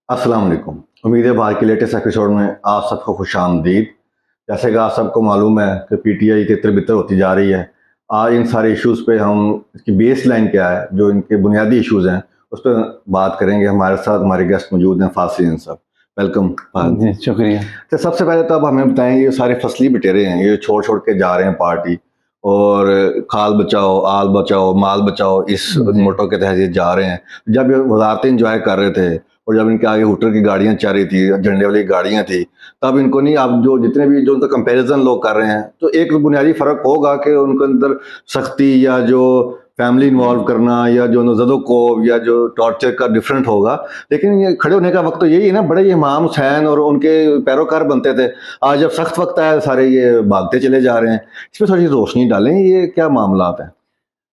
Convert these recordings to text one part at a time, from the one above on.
अस्सलाम वालेकुम। उम्मीद है भारत के लेटेस्ट एपिसोड में आप सबको खुश आमदीद। जैसे कि आप सबको मालूम है कि पीटीआई तितर बितर होती जा रही है। आज इन सारे इश्यूज़ पे हम इसकी बेस लाइन क्या है, जो इनके बुनियादी इश्यूज़ हैं, उस पर बात करेंगे। हमारे साथ हमारे गेस्ट मौजूद हैं, फासिल साहब। वेलकम। जी शुक्रिया। तो सबसे पहले तो अब हमें बताएं, ये सारे फसली बटेरे हैं, ये छोड़ छोड़ के जा रहे हैं पार्टी, और खाल बचाओ, आल बचाओ, माल बचाओ, इस मोटो के तहत ये जा रहे हैं। जब ये वजारतें इंजॉय कर रहे थे और जब इनके आगे हुटर की गाड़ियां चल रही थी, झंडे वाली गाड़ियां थी, तब इनको नहीं, अब जो जितने भी जो उनका कंपैरिजन लोग कर रहे हैं, तो एक बुनियादी फ़र्क होगा कि उनके अंदर सख्ती या जो फैमिली इन्वॉल्व करना या जो नज़दो को या जो टॉर्चर का डिफरेंट होगा। लेकिन ये खड़े होने का वक्त तो यही है ना, बड़े इमाम हुसैन और उनके पैरोकार बनते थे। आज जब सख्त वक्त आया, सारे ये भागते चले जा रहे हैं। इसमें थोड़ी रोशनी डालें, ये क्या मामला है?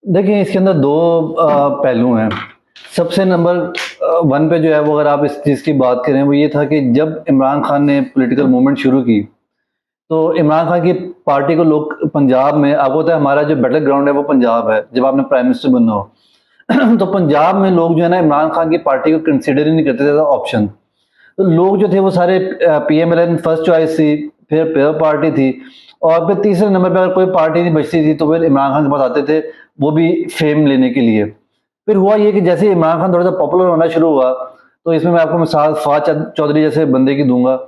देखिए, इसके अंदर दो पहलू हैं। सबसे नंबर वन पे जो है वो, अगर आप इस चीज़ की बात करें, वो ये था कि जब इमरान खान ने पॉलिटिकल मूवमेंट शुरू की, तो इमरान खान की पार्टी को लोग पंजाब में, आपको पता है हमारा जो बैटल ग्राउंड है वो पंजाब है। जब आपने प्राइम मिनिस्टर बनना हो तो पंजाब में लोग जो है ना, इमरान खान की पार्टी को कंसिडर ही नहीं करते थे ऑप्शन। तो लोग जो थे वो सारे PMLN फर्स्ट चॉइस थी, फिर पेयर पार्टी थी, और फिर तीसरे नंबर पर अगर कोई पार्टी नहीं बचती थी तो फिर इमरान खान के पास आते थे, वो भी फेम लेने के लिए। फिर हुआ ये कि जैसे इमरान खान थोड़ा सा पॉपुलर होना शुरू हुआ, तो इसमें मैं आपको मिसाल फवाद चौधरी जैसे बंदे की दूंगा।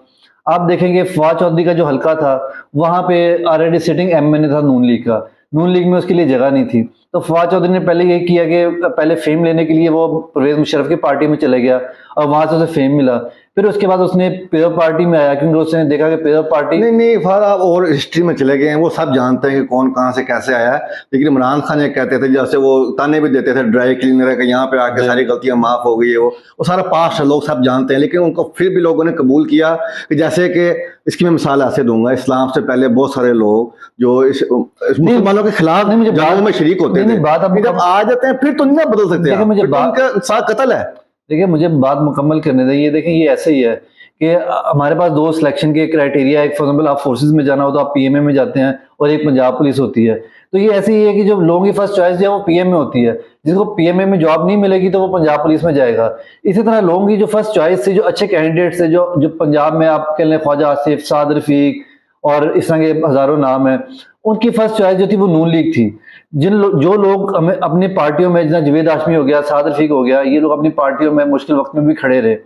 आप देखेंगे फवाद चौधरी का जो हलका था, वहां पे ऑलरेडी सिटिंग MNA था नून लीग का। नून लीग में उसके लिए जगह नहीं थी, तो फवाद चौधरी ने पहले ये किया कि पहले फेम लेने के लिए वो परवेज मुशर्रफ की पार्टी में चले गया, और वहां से उसे फेम मिला। फिर उसके बाद उसने पेयर पार्टी में आया, क्योंकि उसने देखा कि पेयर पार्टी नहीं फार, आप और हिस्ट्री में चले गए हैं, वो सब जानते हैं कि कौन कहाँ से कैसे आया है। लेकिन इमरान खान ये कहते थे, जैसे वो ताने भी देते थे ड्राई क्लीनर है कि यहाँ पे आके सारी गलतियां माफ हो गई है, वो सारा पास्ट लोग सब जानते हैं। लेकिन उनको फिर भी लोगों ने कबूल किया कि जैसे कि इसकी मैं मिसाल ऐसे दूंगा, इस्लाम से पहले बहुत सारे लोग जो इस मुसलमानों के खिलाफ जंगों में शरीक होते थे, जब आ जाते हैं फिर तो नहीं बदल सकते। मुझे बात साथ कत्ल है। देखिए, मुझे बात मुकम्मल करने दें। देखिए, ये ऐसे ही है कि हमारे पास दो सिलेक्शन के क्राइटेरिया है। फॉर एग्जाम्पल, आप फोर्सेज में जाना हो तो आप PMA में जाते हैं, और एक पंजाब पुलिस होती है। तो ये ऐसे ही है कि जो लोगों की फर्स्ट चॉइस है वो PM में होती है। जिसको PMA में जॉब नहीं मिलेगी तो वो पंजाब पुलिस में जाएगा। इसी तरह लोगों की जो फर्स्ट चॉइस थी, जो अच्छे कैंडिडेट्स थे, जो पंजाब में आप कह लें ख्वाजा आसिफ, साद रफीक और इस तरह के हजारों नाम है, उनकी फर्स्ट चॉइस जो थी वो नून लीग थी। जो लोग हमें अपनी पार्टियों में, जैसे जवेद हाशमी हो गया, साद रफीक हो गया, ये लोग अपनी पार्टियों में मुश्किल वक्त में भी खड़े रहे।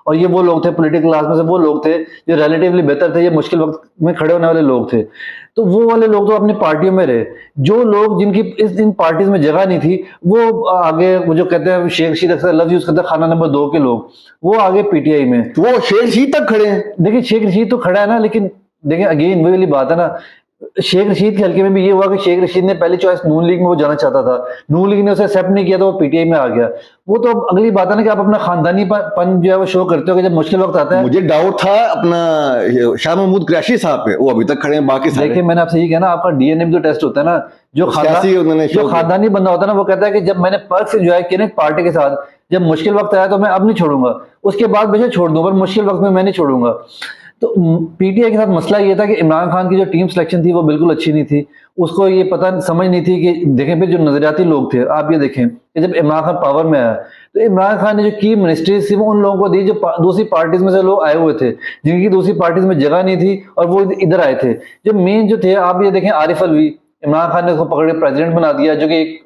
और ये वो लोग थे, पॉलिटिकल क्लास में से वो लोग थे जो रिलेटिवली बेहतर थे, ये मुश्किल वक्त में खड़े होने वाले लोग थे। तो वो वाले लोग तो अपनी पार्टियों में रहे। जो लोग जिनकी इन पार्टीज में जगह नहीं थी, वो आगे, वो जो कहते हैं शेख रशीद अक्सर लफ्ज यूज करते हैं, खाना नंबर 2 के लोग, वो आगे PTI में, वो शेख रशीद तक खड़े हैं। देखिए, शेख रशीद तो खड़ा है ना, लेकिन देखिए अगेन वही वाली बात है ना, शेख रशीद के हल्के में भी ये हुआ कि शेख रशीद ने पहली चॉइस नून लीग में वो जाना चाहता था, नून लीग ने उसे एक्सेप्ट नहीं किया तो वो PTI में आ गया। वो तो अब अगली बात है ना कि आप अपना खानदानी पन जो है वो शो करते हो कि जब मुश्किल वक्त आता है। मुझे डाउट था अपना शाह महमूद कुरैशी साहब पे, वो अभी तक खड़े हैं। बाकी देखिए, मैंने आपसे ये कहना, आपका DNA में जो टेस्ट होता है ना, जो खानदानी बंदा होता है ना, वो कहता है कि जब मैंने पर्क्स एंजॉय किए ना पार्टी के साथ, जब मुश्किल वक्त आया तो मैं अब नहीं छोड़ूंगा, उसके बाद बेशक छोड़ दूं, पर मुश्किल वक्त में मैं नहीं छोड़ूंगा। तो PTI के साथ मसला ये था कि इमरान खान की जो टीम सिलेक्शन थी वो बिल्कुल अच्छी नहीं थी। उसको ये पता समझ नहीं थी कि देखें फिर जो नजरियाती लोग थे, आप ये देखें कि जब इमरान खान पावर में आया तो इमरान खान ने जो की मिनिस्ट्रीज थी वो उन लोगों को दी जो दूसरी पार्टीज में से लोग आए हुए थे, जिनकी दूसरी पार्टीज में जगह नहीं थी, और वो इधर आए थे। जो मेन जो थे, आप ये देखें, आरिफ अलवी, इमरान खान ने उसको पकड़ के प्रेसिडेंट बना दिया, जो कि एक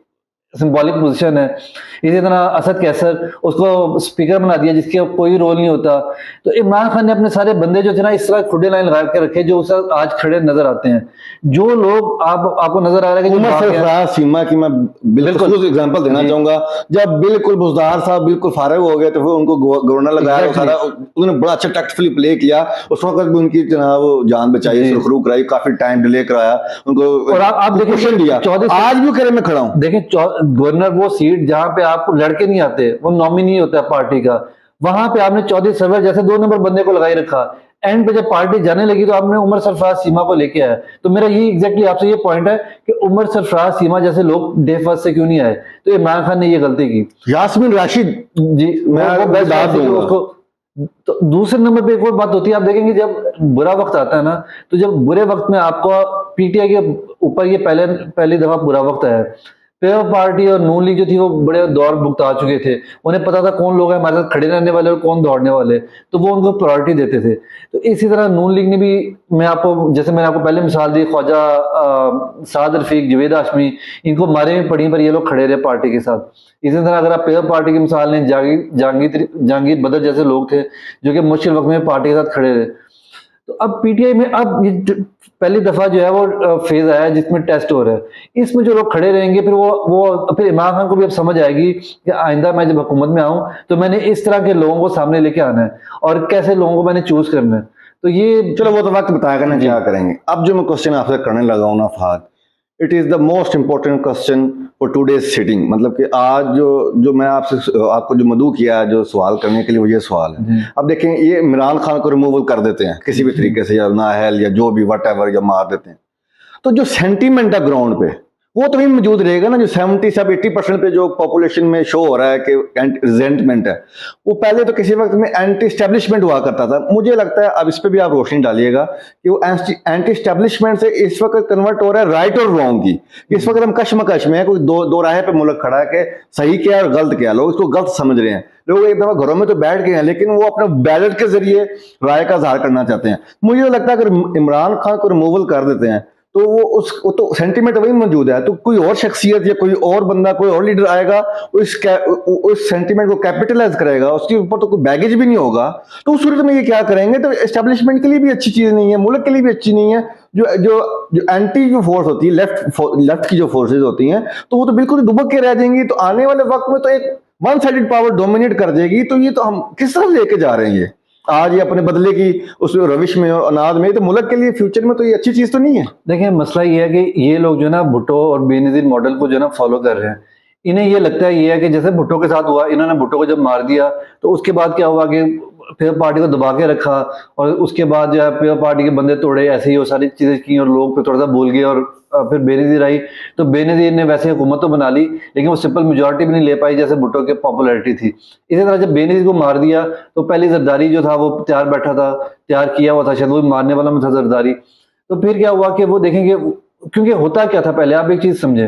सिंबॉलिक पोजीशन है। इसी तरह असद कैसर, उसको स्पीकर बना दिया, जिसके कोई रोल नहीं होता। तो इमरान खान ने अपने सारे बंदे जो थे ना, इस तरह खुडे लाइन लगा के रखे, जो उस आज खड़े नजर आते हैं। जो लोग आपको नजर आ रहा है कि उमर सरफराज सीमा की मैं बिल्कुल एग्जांपल देना चाहूंगा। जब बिल्कुल बुज़दार साहब बिल्कुल फारिग हो गए तो फिर उनको गवर्नर लगाया, सारा उन्होंने बड़ा अच्छा टैक्टफुली प्ले किया। उस वक्त भी उनकी जनाब जान बचाई, सुरखरू कराई, काफी टाइम डिले कराया उनको, और आप देखिए दिया। आज भी करे मैं खड़ा हूँ। देखिए, गवर्नर वो सीट जहां पे आपको लड़के नहीं आते, वो नॉमिनी होता है पार्टी का, वहां पे आपने चौधरी सरवर जैसे 2 नंबर बंदे को लगाई रखा। एंड पे जब पार्टी जाने लगी तो आपने उमर सरफराज सीमा को लेके आया। तो मेरा ये एग्जैक्टली आपसे ये पॉइंट है कि उमर सरफराज सीमा जैसे लोग डे फर्स्ट से क्यों नहीं आए। तो इमरान खान ने ये गलती की। यास्मीन राशिद जी, मैं दाद दूंगा उसको। तो दूसरे नंबर पे एक और बात होती है, आप देखेंगे जब बुरा वक्त आता है ना, तो जब बुरे वक्त में आपको PTI के ऊपर ये पहली दफा बुरा वक्त आया, पीपल पार्टी और नून लीग जो थी वो बड़े दौर भुगता चुके थे, उन्हें पता था कौन लोग हैं हमारे साथ खड़े रहने वाले और कौन दौड़ने वाले, तो वो उनको प्रायोरिटी देते थे। तो इसी तरह नून लीग ने भी, मैं आपको जैसे मैंने आपको पहले मिसाल दी ख्वाजा साद रफीक, जवेद हाशमी, इनको मारे में पड़ी पर ये लोग खड़े रहे पार्टी के साथ। इसी तरह अगर आप पीपल पार्टी की मिसाल लें, जहांगीर बदर जैसे लोग थे जो कि मुश्किल वक्त में पार्टी के साथ खड़े रहे। तो अब पीटीआई में अब ये पहली दफा जो है वो फेज आया है जिसमें टेस्ट हो रहा है। इसमें जो लोग खड़े रहेंगे फिर वो फिर इमरान खान को भी अब समझ आएगी कि आइंदा मैं जब हुकूमत में आऊं तो मैंने इस तरह के लोगों को सामने लेके आना है और कैसे लोगों को मैंने चूज करना है। तो ये चलो वो तो वक्त बताएगा ना क्या करेंगे। अब जो मैं क्वेश्चन आपसे करने लगा हूं ना Fahad, it is the most important question for today's sitting. मतलब कि आज जो मैं आपको जो मदऊ किया है जो सवाल करने के लिए, वो ये सवाल है। अब देखें, ये इमरान खान को रिमूवल कर देते हैं किसी भी तरीके से, या नाहल या जो भी वट एवर, या मार देते हैं, तो जो सेंटीमेंट है ग्राउंड पे वो तो भी मौजूद रहेगा ना। जो 70 से 80% पे जो पॉपुलेशन में शो हो रहा है कि रिजेंटमेंट है, वो पहले तो किसी वक्त में एंटी स्टैब्लिशमेंट हुआ करता था। मुझे लगता है अब इस पे भी आप रोशनी डालिएगा कि वो एंटी स्टैब्लिशमेंट से इस वक्त कन्वर्ट हो रहा है राइट और रॉन्ग की। इस वक्त हम कशमकश में है, कोई दो राह पे मुल्क खड़ा है कि सही क्या है और गलत क्या है। लोग इसको गलत समझ रहे हैं। लोग एक दफा घरों में तो बैठ गए हैं, लेकिन वो अपने बैलेट के जरिए राय का इजहार करना चाहते हैं। मुझे लगता है अगर इमरान खान को रिमूवल कर देते हैं तो वो तो सेंटीमेंट वही मौजूद है, तो कोई और शख्सियत या कोई और बंदा, कोई और लीडर आएगा, उस सेंटीमेंट को कैपिटलाइज करेगा, उसके ऊपर तो कोई बैगेज भी नहीं होगा। तो उस सूरत में ये क्या करेंगे, तो एस्टेब्लिशमेंट के लिए भी अच्छी चीज नहीं है, मुल्क के लिए भी अच्छी नहीं है। जो एंटी जो फोर्स होती है, लेफ्ट की जो फोर्सेज होती हैं, तो वो तो बिल्कुल दुबक के रह जाएंगी। तो आने वाले वक्त में तो एक वन साइडेड पावर डोमिनेट कर देगी। तो ये तो हम किस तरफ लेके जा रहे हैं ये आज, ये अपने बदले की उस रविश में और अनाज में, तो मुल्क के लिए फ्यूचर में तो ये अच्छी चीज तो नहीं है। देखिए मसला ये है कि ये लोग जो है ना भुट्टो और बेनजीर मॉडल को जो है ना फॉलो कर रहे हैं। इन्हें ये लगता है ये है कि जैसे भुट्टो के साथ हुआ, इन्होंने भुट्टो को जब मार दिया तो उसके बाद क्या हुआ कि फिर पार्टी को दबा के रखा और उसके बाद जो है फिर पार्टी के बंदे तोड़े, ऐसे ही वो सारी चीजें की और लोग फिर थोड़ा सा भूल गए। और फिर बेनजीर आई तो बेनजीर ने वैसे हुकूमत तो बना ली लेकिन वो सिंपल मेजोरिटी भी नहीं ले पाई जैसे भुट्टो की पॉपुलैरिटी थी। इसी तरह जब बेनजीर को मार दिया तो पहले जरदारी जो था वो तैयार बैठा था, तैयार किया हुआ था, शायद वो मारने वाला में था जरदारी। तो फिर क्या हुआ कि वो देखेंगे, क्योंकि होता क्या था पहले, आप एक चीज समझे,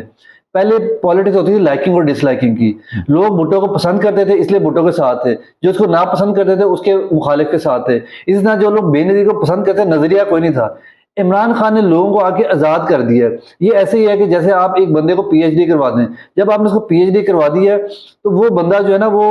पहले पॉलिटिक्स होती थी लाइकिंग और डिसलाइकिंग की। लोग भुट्टो को पसंद करते थे इसलिए भुट्टो के साथ थे, जो उसको ना पसंद करते थे उसके मुखालिफ के साथ थे। इसी तरह जो लोग बेनजीर को पसंद करते नजरिया कोई नहीं था। इमरान खान ने लोगों को आके आजाद कर दिया। ये ऐसे ही है कि जैसे आप एक बंदे को पीएचडी करवा दें, जब आपने उसको पीएचडी करवा दी है तो वो बंदा जो है ना वो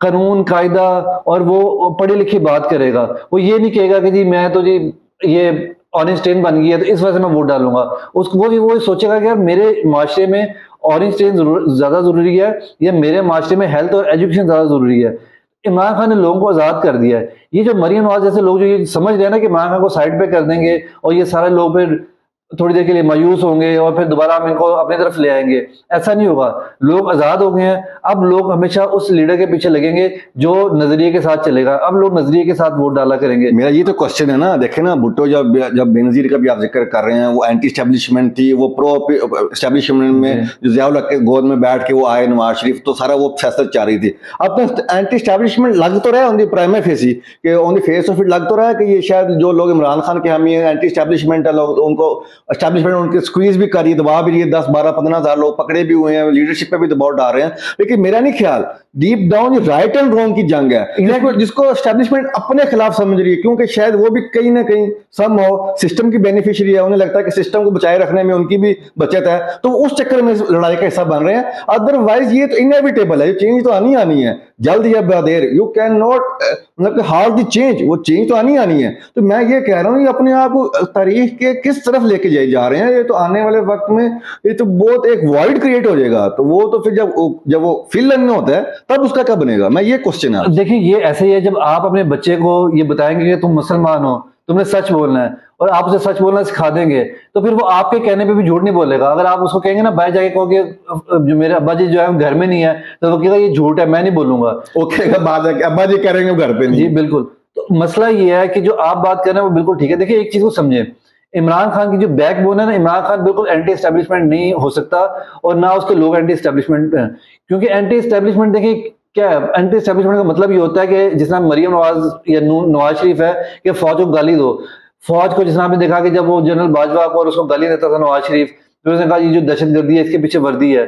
कानून कायदा और वो पढ़ी लिखी बात करेगा। वो ये नहीं कहेगा कि जी मैं तो जी ये ऑरेंज ट्रेन बन गई है तो इस वजह से मैं वोट डालूंगा। उसको वो सोचेगा कि यार मेरे माशरे में ऑरेंज ट्रेन ज्यादा जरूरी है या मेरे माशरे में हेल्थ और एजुकेशन ज्यादा जरूरी है। इमरान खान ने लोगों को आजाद कर दिया है। ये जो मरियम नवाज जैसे लोग जो ये समझ रहे हैं ना कि इमरान खान को साइड पे कर देंगे और ये सारे लोग फिर थोड़ी देर के लिए मायूस होंगे और फिर दोबारा हम इनको अपनी तरफ ले आएंगे, ऐसा नहीं होगा। लोग आजाद हो गए हैं, अब लोग हमेशा उस लीडर के पीछे लगेंगे जो नजरिए के साथ चलेगा। अब लोग नजरिए के साथ वोट डाला करेंगे। मेरा ये तो क्वेश्चन है ना, देखे ना भुट्टो जब बेनजीर का भी आप जिक्र कर रहे हैं, वो एंटी स्टैब्लिशमेंट थी, वो प्रो स्टैब्लिशमेंट में जो ज़ियाउल हक के गोद में बैठ के वो आए नवाज शरीफ, तो सारा वो फैसला चाह रही थी। अब तो एंटी स्टैब्लिशमेंट लग तो रहा है ऑन दी प्राइमरी फेस ही, कि on the face of it लग तो रहा है कि ये शायद जो लोग इमरान खान के हामी एंटी स्टैब्लिशमेंट है, लोग उनको एस्टैब्लिशमेंट उनके स्क्वीज भी कर रही है, दबा भी रही है। 10-12-15 हज़ार लोग पकड़े भी हुए हैं, लीडरशिप पे भी दबाव डाल रहे हैं। लेकिन मेरा नहीं ख्याल डीप डाउन ये राइट एंड रॉन्ग की जंग है, जिसको एस्टैब्लिशमेंट अपने खिलाफ समझ रही है, क्योंकि शायद वो भी कहीं ना कहीं समहाउ सिस्टम की बेनिफिशियरी है। उन्हें लगता है कि सिस्टम को बचाए रखने में उनकी भी बचत है, तो उस चक्कर में लड़ाई का हिस्सा बन रहे हैं। अदरवाइज ये तो इनएविटेबल है, चेंज तो आनी है, जल्द या बदेर। यू कैन नॉट मतलब हार्ड द चेंज, वो चेंज तो आनी है। तो मैं ये कह रहा हूँ ये अपने आप को तारीख के किस तरफ लेके जाए जा रहे हैं, ये तो आने वाले वक्त में ये तो बहुत एक वॉइड क्रिएट हो जाएगा। तो वो तो फिर जब वो फिल नहीं होता है तब उसका क्या बनेगा, मैं ये क्वेश्चन है। देखिए ये ऐसे ही है, जब आप अपने बच्चे को ये बताएंगे कि तुम मुसलमान हो, तुमने सच बोलना है और आप उसे सच बोलना सिखा देंगे, तो फिर वो आपके कहने पे भी झूठ नहीं बोलेगा। अगर आप उसको कहेंगे ना बाहर जाके कहोगे जो मेरे अब्बा जी जो है घर में नहीं है, तो वो कहेगा ये झूठ है, मैं नहीं बोलूंगा। ओके बाद अब्बा जी कह रहे हैं घर पे नहीं। जी बिल्कुल। तो मसला ये है कि जो आप बात कर रहे हैं वो बिल्कुल ठीक है। देखिए एक चीज को समझे, इमरान खान की जो बैकबोन है ना, इमरान खान बिल्कुल एंटी एस्टेब्लिशमेंट नहीं हो सकता और ना उसके लोग एंटी एस्टेब्लिशमेंट हैं। क्योंकि एंटी एस्टेब्लिशमेंट देखिए क्या है, एंटी एस्टेब्लिशमेंट का मतलब ये होता है कि जिस तरह मरियम नवाज या नवाज शरीफ है कि फौज को गाली दो। फौज को जिस तरह आपने देखा कि जब वो जनरल बाजवा को और उसको गाली देता था नवाज शरीफ, तो उसने कहा ये जो दहशतगर्दी है इसके पीछे वर्दी है।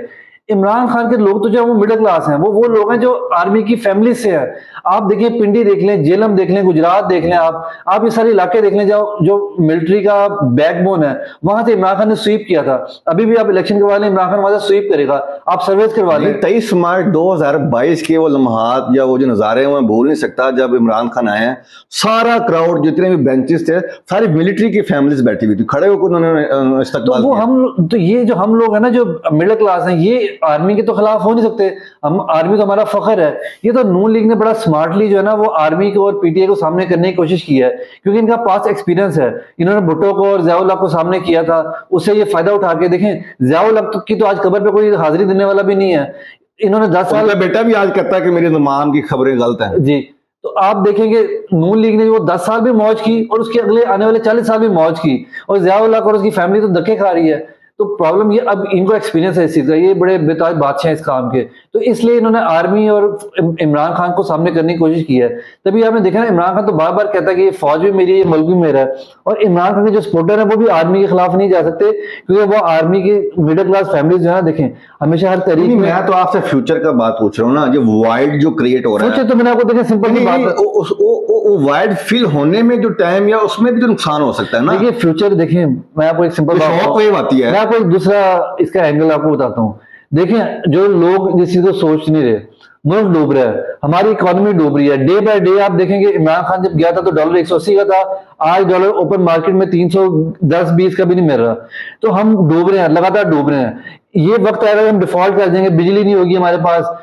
इमरान खान के लोग तो जो है वो मिडिल क्लास हैं, वो लोग हैं जो आर्मी की फैमिली से है। आप देखिए पिंडी देख लें, जेलम देख लें, गुजरात देख लें, आप ये सारे इलाके देख लें जो मिलिट्री का बैकबोन है, वहां से इमरान खान ने स्वीप किया था। अभी भी आप इलेक्शन करवा लें, इमरान खान वहां से स्वीप करेगा, आप सर्वेस करवा लें। 23 मार्च 2022 के वो लम्हात या वो जो नज़ारे हैं मैं भूल नहीं सकता, जब इमरान खान आए हैं, सारा क्राउड जितने भी बेंचेस थे सारी मिलिट्री की फैमिलीज बैठी हुई थी, खड़े होकर उन्होंने इस्तकबाल तो वो किया। तो ये जो हम लोग हैं ना, जो मिडिल क्लास हैं, ये आर्मी के तो खिलाफ हो नहीं सकते। हम आर्मी तो हमारा फखर है। ये तो नून लीग ने बड़ा स्मार्टली जो है ना वो आर्मी को और पीटीआई को सामने करने की कोशिश की है, क्योंकि इनका पास एक्सपीरियंस है। इन्होंने भुट्टो को और ज़ियाउल हक को सामने किया था, उससे ये फायदा उठा के देखें, ज़ियाउल हक की तो आज खबर पे कोई हाजिरी देने वाला भी नहीं है। इन्होंने 10 साल, उनका बेटा भी आज कहता है कि मेरे तमाम की खबरें गलत हैं। जी, तो आप देखेंगे नून लीग ने वो 10 साल भी मौज की और उसके अगले आने वाले 40 साल भी मौज की, और ज़ियाउल हक और उसकी फैमिली तो धक्के खा रही है। तो प्रॉब्लम ये, अब इनको एक्सपीरियंस है इस चीज़ का, ये बड़े बेताज बादशाह हैं इस काम के, तो इसलिए इन्होंने आर्मी और इमरान खान को सामने करने की कोशिश की है। तभी आपने देखा ना, इमरान खान तो बार बार कहता है कि ये फौज भी मेरी है, ये मुल्क भी मेरा है, और इमरान खान के जो सपोर्टर है वो भी आर्मी के खिलाफ नहीं जा सकते, क्योंकि वो आर्मी के मिडिल क्लास फैमिली जो है ना, देखें हमेशा हर तरीके में। मैं तो आपसे फ्यूचर का बात पूछ रहा हूँ ना, जो वाइड जो क्रिएट हो रहा है, तो मैंने आपको देखा सिंपल सी बात, वाइड फील होने में जो टाइम या उसमें भी तो नुकसान हो सकता है ना। देखिए फ्यूचर, देखिए मैं आपको एक सिंपल बात, शौक वेव आती है। मैं आपको एक दूसरा इसका एंगल आपको बताता हूँ। देखें जो लोग जिस चीज को सोच नहीं रहे, मुल्क डूब रहा है, हमारी इकोनॉमी डूब रही है, डे बाय डे आप देखेंगे। इमरान खान जब गया था तो डॉलर 180 का था, आज डॉलर ओपन मार्केट में 310-20 का भी नहीं मिल रहा। तो हम डूब रहे हैं, लगातार डूब रहे हैं। ये वक्त आएगा हम डिफॉल्ट कर जाएंगे, बिजली नहीं होगी हमारे पास,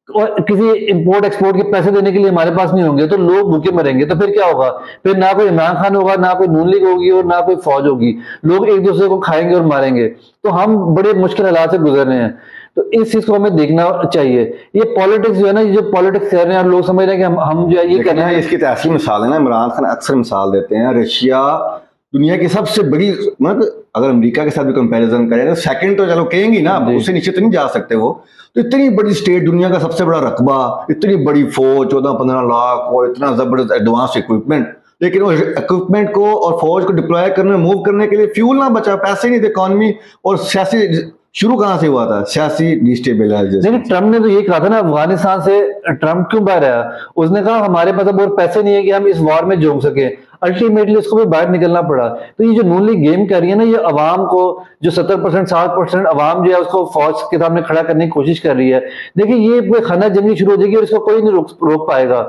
और किसी इंपोर्ट एक्सपोर्ट के पैसे देने के लिए हमारे पास नहीं होंगे, तो लोग भूखे मरेंगे। तो फिर क्या होगा? फिर ना कोई इमरान खान होगा, ना कोई नून लीग होगी, और ना कोई फौज होगी। लोग एक दूसरे को खाएंगे और मारेंगे। तो हम बड़े मुश्किल हालात से गुजर रहे हैं। तो इस चीज को हमें देखना चाहिए। ये पॉलिटिक्स जो है ना, ये जो पॉलिटिक्स कर रहे हैं और लोग समझ रहे हैं कि हम जो है ये कर रहे हैं। इसकी तो ऐसी मिसाल है ना, इमरान खान अक्सर मिसाल देते हैं, रशिया दुनिया की सबसे बड़ी, मतलब अगर अमेरिका के साथ भी कंपैरिजन करें तो सेकंड तो चलो कहेंगी ना, उससे नीचे तो नहीं जा सकते वो। तो इतनी बड़ी स्टेट, दुनिया का सबसे बड़ा रकबा, इतनी बड़ी फौज 14-15 लाख, और इतना जबरदस्त एडवांस इक्विपमेंट, लेकिन वो इक्विपमेंट को और फौज को डिप्लॉय करने, मूव करने के लिए फ्यूल ना बचा, पैसे नहीं थे इकॉनमी, और सियासी शुरू कहाँ से हुआ था? सियासी डिस्टेबलाइजेशन। लेकिन ट्रम्प ने तो ये कहा था ना, अफगानिस्तान से ट्रम्प क्यों बाहर आया? उसने कहा हमारे पास अब और पैसे नहीं है कि हम इस वॉर में झोंक सके। अल्टीमेटली उसको भी बाहर निकलना पड़ा। तो ये जो नून लीग गेम कर रही है ना, ये अवाम को, जो 70% 60% अवाम जो है उसको फौज के सामने खड़ा करने की कोशिश कर रही है। देखिए ये कोई खाना जंगी शुरू हो जाएगी और इसको कोई नहीं रोक पाएगा।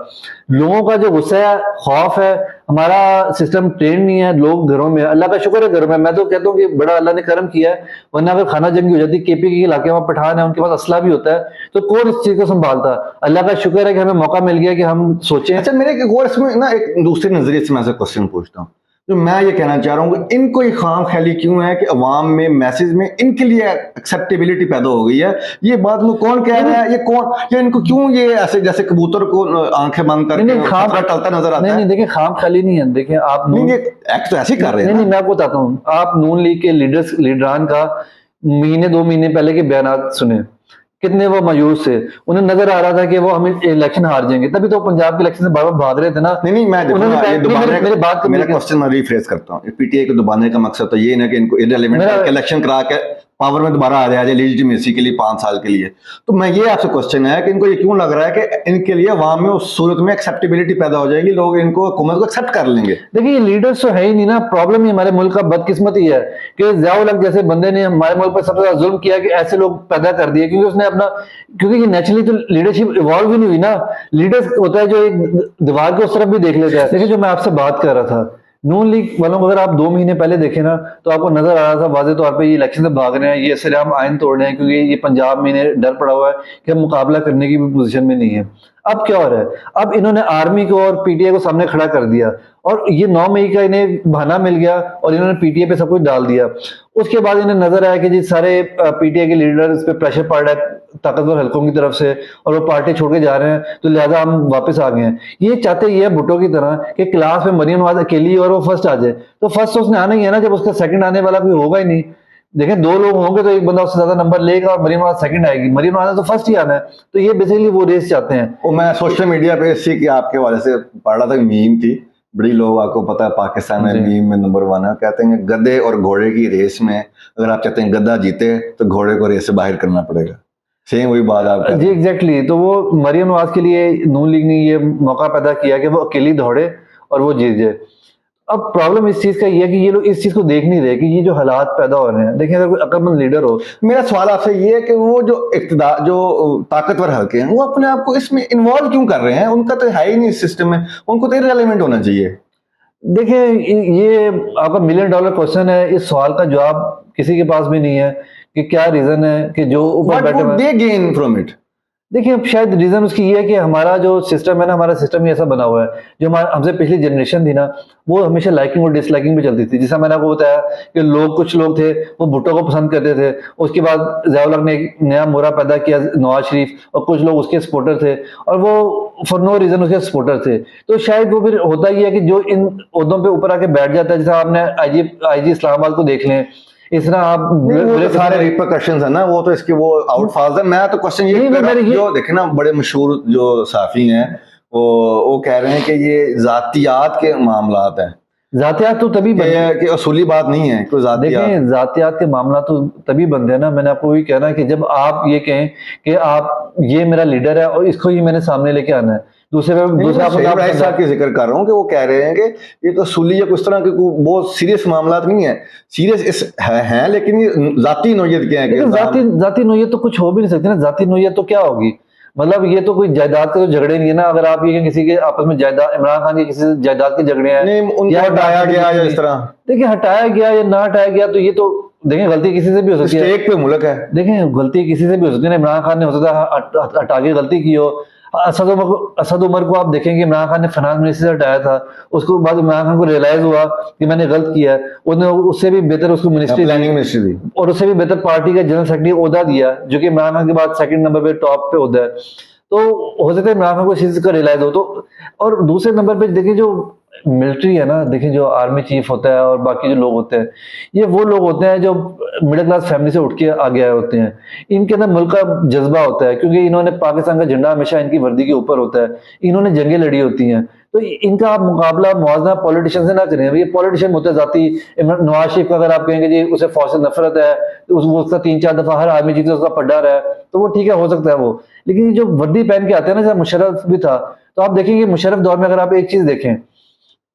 लोगों का जो गुस्सा है, खौफ है, हमारा सिस्टम ट्रेन नहीं है, लोग घरों में, अल्लाह का शुक्र है घरों में, मैं तो कहता हूँ कि बड़ा अल्लाह ने करम किया है। वरना अगर खाना जंगी हो जाती, केपी के इलाके में पठान है, उनके पास असला भी होता है, तो कौन इस चीज को संभालता? अल्लाह का शुक्र है कि हमें मौका मिल गया कि हम सोचें। अच्छा, मेरे एक और इसमें ना एक दूसरे नजरिए से मैं से क्वेश्चन पूछता हूँ, जो मैं ये कहना चाह रहा हूँ कि इनको ये खाम ख्याली क्यों है कि अवाम में, मैसेज में इनके लिए एक्सेप्टेबिलिटी पैदा हो गई है? ये बात में कौन कह रहा है? ये कौन, या इनको क्यों ये ऐसे जैसे कबूतर को आंखें बंद करके खतरा टलता नजर आता है? नहीं, देखिए खाम ख्याली नहीं है। देखिए आप नहीं, एक्ट तो ऐसे ही कर रहे हैं। नहीं, मैं आपको बताता हूँ। आप नून लीग के लीडरान का महीने 2 महीने पहले के बयान सुने, कितने वो मायूस थे। उन्हें नजर आ रहा था कि वो हम इलेक्शन हार जाएंगे, तभी तो पंजाब के इलेक्शन से बार बार भाग रहे थे ना। नहीं, मैं मेरा क्वेश्चन मैं रिफ्रेश करता हूँ। पीटीआई को दबाने का मकसद तो ये ना कि इनको इररिलेवेंट इलेक्शन करा के पावर में दोबारा आ जाए लेजिटिमेसी के लिए 5 साल के लिए। तो मैं ये आपसे क्वेश्चन है कि इनको ये क्यों लग रहा है कि इनके लिए अवाम में उस सूरत में एक्सेप्टेबिलिटी पैदा हो जाएगी, लोग इनको हुकूमत को एक्सेप्ट कर लेंगे? देखिए लीडर्स तो है ही नहीं ना। प्रॉब्लम ही हमारे मुल्क का बदकिस्मती है कि ज़ियाउल हक जैसे बंदे ने हमारे मुल्क पर सबसे ज्यादा जुल्म किया, कि ऐसे लोग पैदा कर दिए, क्योंकि उसने अपना, क्योंकि ये नेचुरली तो लीडरशिप इवॉल्व ही नहीं हुई ना। लीडर्स होता है जो एक दीवार के उस तरफ भी देख लेता है। देखिए जो मैं आपसे बात कर रहा था, नून लीग वालों को अगर आप 2 महीने पहले देखें ना, तो आपको नजर आ रहा था वाज़ेह तौर पे ये इलेक्शन से भाग रहे हैं, ये सरेआम आइन तोड़ रहे हैं, क्योंकि ये पंजाब में इन्हें डर पड़ा हुआ है कि हम मुकाबला करने की भी पोजीशन में नहीं है। अब क्या हो रहा है? अब इन्होंने आर्मी को और पीटीआई को सामने खड़ा कर दिया, और ये 9 मई का इन्हें बहाना मिल गया और इन्होंने पीटीआई पे सब कुछ डाल दिया। उसके बाद इन्हें नजर आया कि जी सारे पीटीआई के लीडर्स पे प्रेशर पड़ रहा है ताकतवर हलकों की तरफ से, और वो पार्टी छोड़ के जा रहे हैं, तो लिहाजा हम वापस आ गए हैं। ये चाहते ये है भुट्टो की तरह कि क्लास में मरियम नवाज अकेली और वो फर्स्ट आ जाए। तो फर्स्ट तो उसने आना ही है ना, जब उसका सेकंड आने वाला कोई होगा ही नहीं। देखें 2 लोग होंगे तो एक बंदा उससे ज्यादा नंबर लेगा और मरियम नवाज सेकंड आएगी, मरियम नवाज तो फर्स्ट ही आना है। तो ये बेसिकली वो रेस चाहते हैं। वो मैं सोशल मीडिया पे इसी की आपके वाले से पढ़ रहा था, मीम थी बड़ी, लोग आपको पता है पाकिस्तान में मीम में नंबर 1 है। कहते हैं गधे और घोड़े की रेस में अगर आप चाहते हैं गधा जीते तो घोड़े को रेस से बाहर करना पड़ेगा। सेम वही बात आप कर जी रहे हैं। एग्जैक्टली। तो वो मरियम नवाज के लिए नून लीग ने ये मौका पैदा किया कि वो अकेली दौड़े और वो जीत जाए। अब प्रॉब्लम इस चीज का ये है कि ये लोग इस चीज को देख नहीं रहे कि ये जो हालात पैदा हो रहे हैं। देखिए, अगर कोई अक्लमंद लीडर हो, मेरा सवाल आपसे ये है कि वो जो इक़्तिदार जो ताकतवर हल्के हैं वो अपने आप को इसमें इन्वॉल्व क्यों कर रहे हैं? उनका तो है ही नहीं इस सिस्टम में, उनको तो इररिलेवेंट होना चाहिए। देखिए ये आपका मिलियन डॉलर क्वेश्चन है। इस सवाल का जवाब किसी के पास भी नहीं है कि क्या रीजन है कि जो ऊपर व्हाट बैठे वुड हुए दे गेन फ्रॉम इट? देखिए, अब शायद रीजन उसकी ये है कि हमारा जो सिस्टम है ना, हमारा सिस्टम ही ऐसा बना हुआ है। जो हमारा हमसे पिछली जनरेशन थी ना, वो हमेशा लाइकिंग और डिसलाइकिंग पे चलती थी। जैसा मैंने आपको बताया कि कुछ लोग थे वो भुट्टो को पसंद करते थे, उसके बाद ज़ियाउल हक ने एक नया मोहरा पैदा किया नवाज शरीफ, और कुछ लोग उसके सपोर्टर थे और वो फॉर नो रीजन उसके सपोर्टर थे। तो शायद वो फिर होता ही है कि जो इन ओहदों पे ऊपर आके बैठ जाता है, जैसा आपने आईजी इस्लामाबाद को देख लें, इस तरह आप वो तो सारे रिपरकशंस है ना, वो तो इसके वो आउटफॉल्स है। मैं तो क्वेश्चन ये नहीं, कर रहा हूं, ये जो देखे ना बड़े मशहूर जो साफी हैं वो कह रहे हैं कि ये जातियात के मामलात हैं, जातियात तो तभी कि असूली बात नहीं है कोई जातियात। देखें, जातियात के मामला तो तभी बनते हैं ना, मैंने आपको वही कहना है कि जब आप ये कहें कि आप ये मेरा लीडर है और इसको ही मैंने सामने लेके आना है। दूसरा आपको सैयद नाम राइस समझा- साहब की जिक्र कर रहा हूँ कि वो कह रहे हैं कि ये तो असूली या कुछ तरह के कोई बहुत सीरियस मामलात नहीं है। सीरियस इस हैं, लेकिन ये जाती नौयत के हैं कि लेकिन जाति नोयत तो कुछ हो भी नहीं सकती ना। जाति नोयत तो क्या होगी? मतलब ये तो कोई जायदाद के तो झगड़े नहीं है ना। अगर आप ये किसी के आपस में जायदाद, इमरान खान के किसी से जायदाद के झगड़े हैं नहीं, उनको हटाया गया या इस तरह देखिए, हटाया गया या ना हटाया गया, तो ये तो देखिए गलती किसी से भी हो सकती है। स्टेक पे मुल्क है। देखें, गलती किसी से भी हो सकती है ना। इमरान खान ने हो सकता है हटा के गलती की हो। असद उमर को आप देखेंगे, इमरान खान ने फाइनेंस मिनिस्टर से हटाया था, उसको बाद इमरान खान को रियलाइज हुआ कि मैंने गलत किया है, उन्होंने उससे भी बेहतर उसको मिनिस्ट्री प्लानिंग मिनिस्ट्री दी और उससे भी बेहतर पार्टी का जनरल सेक्रेटरी ओहदा दिया, जो कि इमरान खान के बाद सेकंड नंबर पे टॉप पे ओहदा है। तो हो सकता है इमरान खान को इस चीज का रियलाइज हो। तो और दूसरे नंबर पे देखिए, जो मिलिट्री है ना, देखिए जो आर्मी चीफ होता है और बाकी जो लोग होते हैं, ये वो लोग होते हैं जो मिडिल क्लास फैमिली से उठ के आगे आए होते हैं। इनके अंदर मुल्क का जज्बा होता है, क्योंकि इन्होंने पाकिस्तान का झंडा हमेशा इनकी वर्दी के ऊपर होता है, इन्होंने जंगें लड़ी होती हैं। तो इनका आप मुकाबला मुआवजा पॉलिटिशियन से ना करें। ये पॉलिटिशियन होते जाती। नवाज शरीफ का अगर आप कहेंगे जी उसे फौज से नफरत है, तो उसका 3-4 दफा हर आर्मी चीफ से उसका पड्डा रहा है, तो वो ठीक है, हो सकता है वो। लेकिन ये जो वर्दी पहन के आते हैं ना, जैसे मुशर्रफ भी था, तो आप देखेंगे मुशर्रफ दौर में अगर आप एक चीज देखें,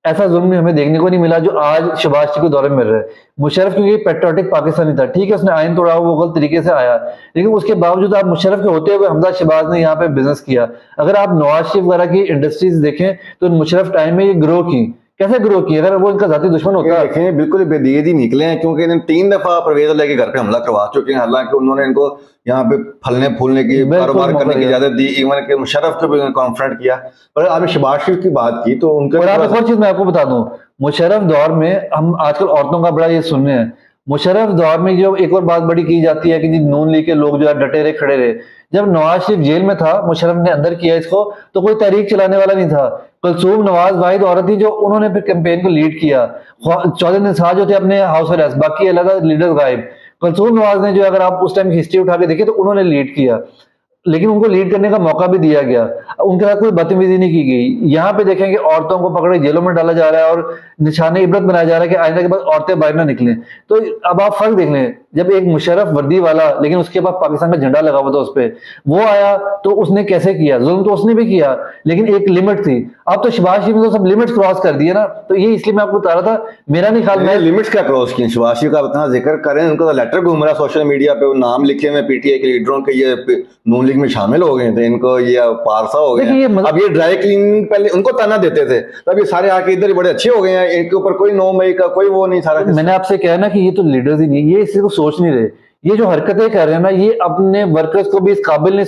ऐसा जुल्म हमें देखने को नहीं मिला जो आज शहबाज शरीफ के दौरे में मिल रहा है। मुशर्रफ क्योंकि पेट्रियोटिक पाकिस्तानी था, ठीक है, उसने आयन तोड़ा, वो गलत तरीके से आया, लेकिन उसके बावजूद आप मुशर्रफ के होते हुए हमजा शहबाज ने यहाँ पे बिजनेस किया। अगर आप नवाज शरीफ वगैरह की इंडस्ट्रीज देखें तो मुशर्रफ टाइम में ये ग्रो की, कैसे ग्रो की? अगर वो इनका जाती दुश्मन होता है। देखें बिल्कुल बेदीद ही निकले हैं, क्योंकि इन्होंने 3 दफा परवेज लेके घर पे हमला करवा चुके हैं। हालांकि उन्होंने इनको यहाँ पे फलने फूलने की, कारोबार करने की इजाजत दी, इवन के मुशर्रफ को भी कॉन्फ्रेंट किया। पर आपने शहबाज शरीफ की बात की तो उनका और आप एक और चीज मैं आपको बता दूं, मुशर्रफ दौर में हम आजकल औरतों का बड़ा ये सुन रहे हैं। मुशर्रफ दौर में जो एक और बात बड़ी की जाती है कि जी नून लीग के लोग जो है डटे रहे, खड़े रहे। जब नवाज शरीफ जेल में था, मुशर्रफ ने अंदर किया इसको, तो कोई तहरीक चलाने वाला नहीं था। कुलसूम नवाज वाहिद औरत थी जो उन्होंने फिर कैंपेन को लीड किया। चौधरी निसार जो थे अपने हाउस अरेस्ट, बाकी अलग लीडर गायब। कुलसूम नवाज ने जो, अगर आप उस टाइम की हिस्ट्री उठा के देखिए, तो उन्होंने लीड किया, लेकिन उनको लीड करने का मौका भी दिया गया, उनके साथ कोई बदतमीजी नहीं की गई। यहाँ पे देखेंगे औरतों को पकड़े जेलों में डाला जा रहा है और निशाने इबरत बनाया जा रहा है कि आइंदा के बाद औरतें बाहर ना निकलें। तो अब आप फर्क देख लें, जब एक मुशर्रफ वर्दी वाला, लेकिन उसके बाद पाकिस्तान का झंडा लगा हुआ था उस पर, वो आया तो उसने कैसे किया? जुल्म तो उसने भी किया, लेकिन एक लिमिट थी। अब तो शहबाज शरीफ ने तो सब लिमिट्स क्रॉस कर दिए ना। तो ये इसलिए मैं आपको बता रहा था, मेरा नहीं ख्याल में लिमिट्स क्या क्रॉस की? शहबाज शरीफ का इतना जिक्र करें, उनका तो लेटर घूम रहा सोशल मीडिया पे, वो नाम लिखे हुए पीटीआई के लीडरों के, ये नून लीग में शामिल हो गए थे, इनको ये पारसा हो गया। अब ये ड्राई क्लीनिंग पहले उनको ताना देते थे, तब ये सारे आके इधर बड़े अच्छे हो गए हैं, इनके ऊपर कोई 9 मई का कोई वो नहीं। सारा मैंने आपसे कहा ना कि ये तो लीडर्स ही नहीं, ये इसी को सोच नहीं रहे। ये जो हरकतें कर रहे हैं ना, ये अपने वर्कर्स को भी इस काबिल नहीं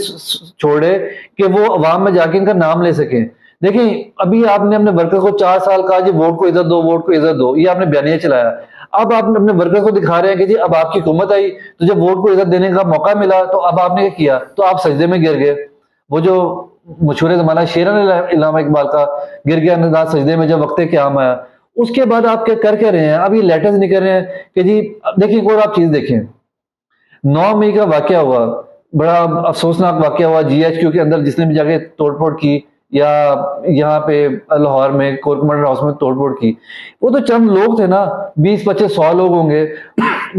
छोड़े कि वो अवाम में जाके इनका नाम ले सकें। देखिए, अभी आपने अपने वर्कर को 4 साल कहा जी वोट को इधर दो, वोट को इधर दो, ये आपने बयानिया चलाया। अब आप अपने वर्कर को दिखा रहे हैं कि जी अब आपकी हुकूमत आई, तो जब वोट को इधर देने का मौका मिला तो अब आपने क्या किया? तो आप सजदे में गिर गए। वो जो मशहूर जमाना शेर इल्लामा इकबाल का, गिर गया अंदाज सजदे में जब वक्त क़याम आया। उसके बाद आप क्या कर रहे हैं? अब ये लेटर्स निकल रहे हैं कि जी देखिए, एक और आप चीज देखें, 9 मई का वाकया हुआ, बड़ा अफसोसनाक वाकया हुआ। जीएचक्यू के अंदर जिसने भी जाके तोड़फोड़ की, या यहाँ पे लाहौर में कोर कमांडर हाउस में तोड़फोड़ की, वो तो चंद लोग थे ना, 20-25-100 लोग होंगे,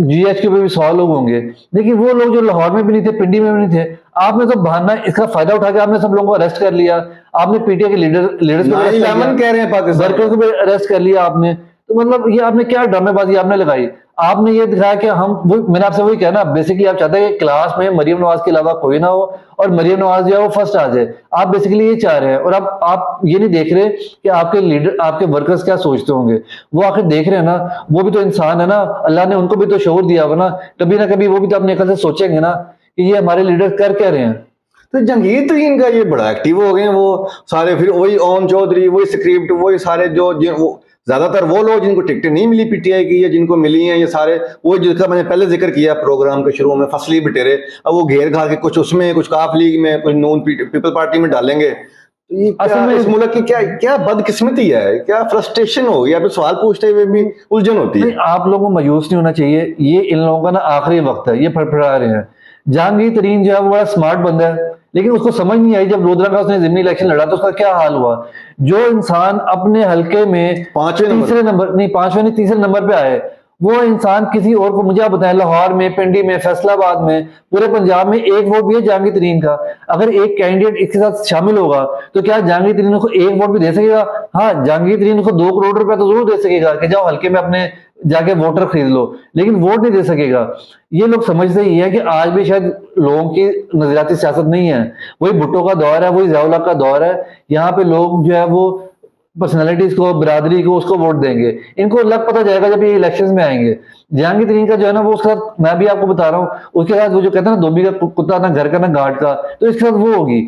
GHQ पे भी 100 लोग होंगे, लेकिन वो लोग जो लाहौर में भी नहीं थे, पिंडी में भी नहीं थे, आपने तो बहाना इसका फायदा उठा के आपने सब लोगों को अरेस्ट कर लिया, आपने PTI के लीडर्स को भी arrest कर 9/11 लिया, कह रहे हैं पाकिस्तान वर्कर्स को भी अरेस्ट कर लिया आपने। तो मतलब ये आपने क्या ड्रामेबाजी आपने लगाई, आपने ये दिखाया कि हम वो, मैंने आपसे वही कहना, बेसिकली आप चाहते हैं कि क्लास में मरियम नवाज के अलावा कोई ना हो और मरियम नवाज जो है वो फर्स्ट आ जाए, आप बेसिकली ये चाह रहे हैं। और आप ये नहीं देख रहे कि आपके लीडर, आपके वर्कर्स क्या सोचते होंगे, वो आखिर देख रहे हैं ना, वो भी तो इंसान है ना, अल्लाह ने उनको भी तो शऊर दिया हुआ ना, कभी ना कभी वो भी तो अपने अकल से सोचेंगे ना कि ये हमारे लीडर कर क्या रहे हैं। तो जहांगीर तरीन का ये बड़ा एक्टिव हो गए हैं वो सारे, फिर वही ओम चौधरी, वही स्क्रिप्ट, वही सारे वो ज्यादातर वो लोग जिनको टिकटें नहीं मिली PTI की या जिनको मिली हैं, ये सारे वो जिसका मैंने पहले जिक्र किया प्रोग्राम के शुरू में, फसली बटेरे, अब वो घेर घार के कुछ उसमें, कुछ काफ लीग में, कुछ नून पीपल पार्टी में डालेंगे। तो ये असल क्या में इस मुल्क की क्या क्या बदकिस्मती है, क्या फ्रस्ट्रेशन होगी, या फिर सवाल पूछते हुए भी उलझन होती नहीं, है। आप लोगों को मायूस नहीं होना चाहिए, ये इन लोगों का ना आखिरी वक्त है, ये फड़फड़ा रहे हैं। जहांगीर तरीन जो है वो बड़ा स्मार्ट बंदा है, लेकिन उसको समझ नहीं आई जब रोदरा का उसने जिमनी इलेक्शन लड़ा तो उसका क्या हाल हुआ। जो इंसान अपने हलके में 5वें नंबर तीसरे नंबर नहीं, 5वें नहीं, तीसरे नंबर पे आए, वो इंसान किसी और को, मुझे आप बताएं, लाहौर में, पिंडी में, फैसलाबाद में, पूरे पंजाब में एक वोट भी है जहांगीर तरीन का। अगर एक कैंडिडेट इसके साथ शामिल होगा तो क्या जहांगीर तरीन को एक वोट भी दे सकेगा? हाँ, जहांगीर तरीन को 2 करोड़ रुपया तो जरूर दे सकेगा कि जाओ हल्के में अपने जाके वोटर खरीद लो, लेकिन वोट नहीं दे सकेगा। ये लोग समझते ही है कि आज भी शायद लोगों की नजरियाती सियासत नहीं है, वही भुट्टो का दौर है, वही ज़िया-उल-हक का दौर है। यहाँ पे लोग जो है वो पर्सनैलिटीज को, बिरादरी को, उसको वोट देंगे। इनको लग पता जाएगा जब ये इलेक्शंस में आएंगे। जहांगीर तरीन का जो है ना वो उसके साथ, मैं भी आपको बता रहा हूँ, उसके साथ वो जो कहते हैं ना धोबी का कुत्ता ना घर का ना घाट का, तो इसके साथ वो होगी।